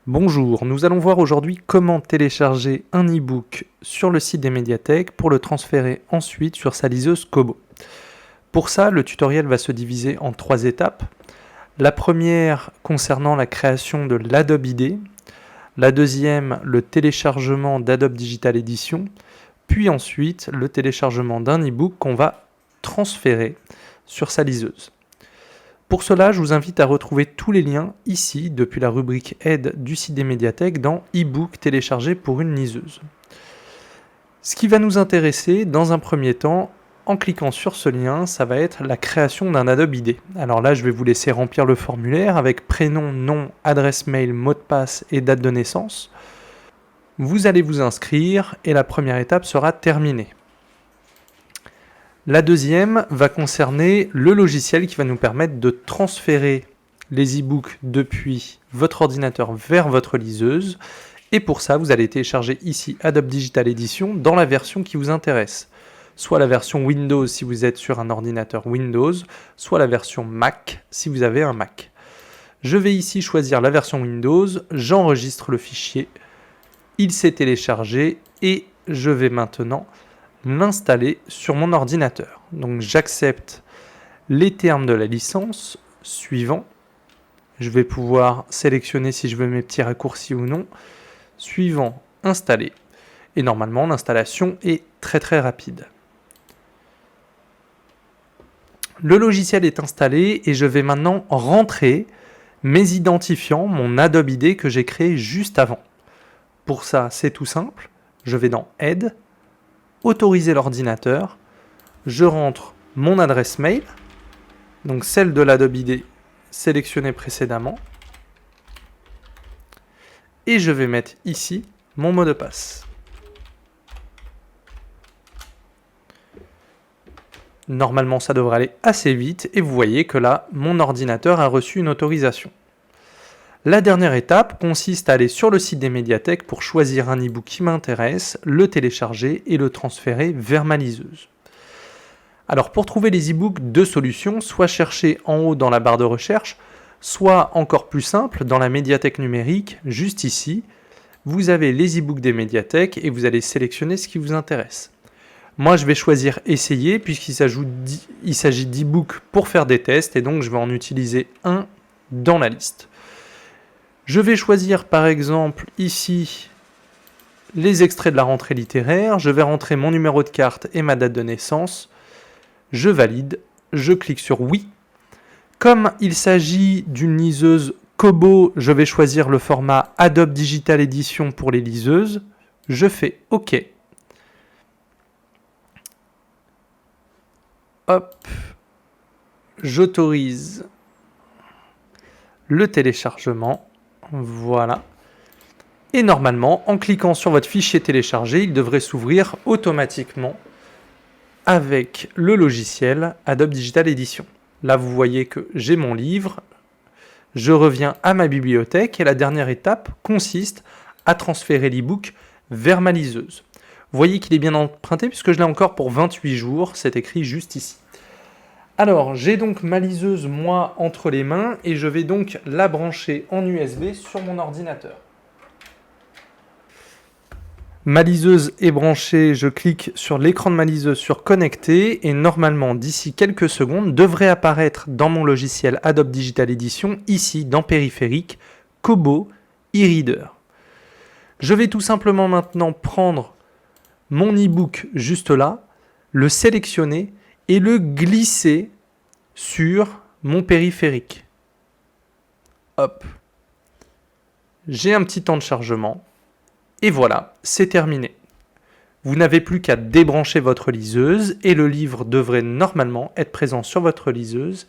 Bonjour, nous allons voir aujourd'hui comment télécharger un e-book sur le site des médiathèques pour le transférer ensuite sur sa liseuse Kobo. Pour ça, le tutoriel va se diviser en 3 étapes. La première concernant la création de l'Adobe IDE, la deuxième le téléchargement d'Adobe Digital Edition, puis ensuite le téléchargement d'un e-book qu'on va transférer sur sa liseuse. Pour cela, je vous invite à retrouver tous les liens ici, depuis la rubrique Aide du site des médiathèques, dans e-book téléchargé pour une liseuse. Ce qui va nous intéresser, dans un premier temps, en cliquant sur ce lien, ça va être la création d'un Adobe IDE. Alors là, je vais vous laisser remplir le formulaire avec prénom, nom, adresse mail, mot de passe et date de naissance. Vous allez vous inscrire et la première étape sera terminée. La deuxième va concerner le logiciel qui va nous permettre de transférer les e-books depuis votre ordinateur vers votre liseuse. Et pour ça, vous allez télécharger ici Adobe Digital Edition dans la version qui vous intéresse. Soit la version Windows si vous êtes sur un ordinateur Windows, soit la version Mac si vous avez un Mac. Je vais ici choisir la version Windows, j'enregistre le fichier, il s'est téléchargé et je vais maintenant l'installer sur mon ordinateur. Donc j'accepte les termes de la licence, suivant. Je vais pouvoir sélectionner si je veux mes petits raccourcis ou non. Suivant, installer. Et normalement l'installation est très rapide. Le logiciel est installé et je vais maintenant rentrer mes identifiants, mon Adobe IDE que j'ai créé juste avant. Pour ça, c'est tout simple. Je vais dans Aide, autoriser l'ordinateur, je rentre mon adresse mail, donc celle de l'Adobe IDE sélectionnée précédemment, et je vais mettre ici mon mot de passe. Normalement, ça devrait aller assez vite, et vous voyez que là, mon ordinateur a reçu une autorisation. La dernière étape consiste à aller sur le site des médiathèques pour choisir un e-book qui m'intéresse, le télécharger et le transférer vers ma liseuse. Alors pour trouver les e-books, deux solutions, soit chercher en haut dans la barre de recherche, soit encore plus simple, dans la médiathèque numérique, juste ici, vous avez les e-books des médiathèques et vous allez sélectionner ce qui vous intéresse. Moi je vais choisir essayer puisqu'il s'agit d'e-books pour faire des tests et donc je vais en utiliser un dans la liste. Je vais choisir par exemple ici les extraits de la rentrée littéraire, je vais rentrer mon numéro de carte et ma date de naissance, je valide, je clique sur oui. Comme il s'agit d'une liseuse Kobo, je vais choisir le format Adobe Digital Edition pour les liseuses, je fais OK. Hop, j'autorise le téléchargement. Voilà. Et normalement, en cliquant sur votre fichier téléchargé, il devrait s'ouvrir automatiquement avec le logiciel Adobe Digital Edition. Là, vous voyez que j'ai mon livre. Je reviens à ma bibliothèque et la dernière étape consiste à transférer l'e-book vers ma liseuse. Vous voyez qu'il est bien emprunté puisque je l'ai encore pour 28 jours. C'est écrit juste ici. Alors, j'ai donc ma liseuse, moi, entre les mains, et je vais donc la brancher en USB sur mon ordinateur. Ma liseuse est branchée, je clique sur l'écran de ma liseuse sur Connecter, et normalement, d'ici quelques secondes, devrait apparaître dans mon logiciel Adobe Digital Edition, ici, dans Périphérique, Kobo e-Reader. Je vais tout simplement maintenant prendre mon e-book juste là, le sélectionner, et le glisser sur mon périphérique. Hop. J'ai un petit temps de chargement. Et voilà, c'est terminé. Vous n'avez plus qu'à débrancher votre liseuse et le livre devrait normalement être présent sur votre liseuse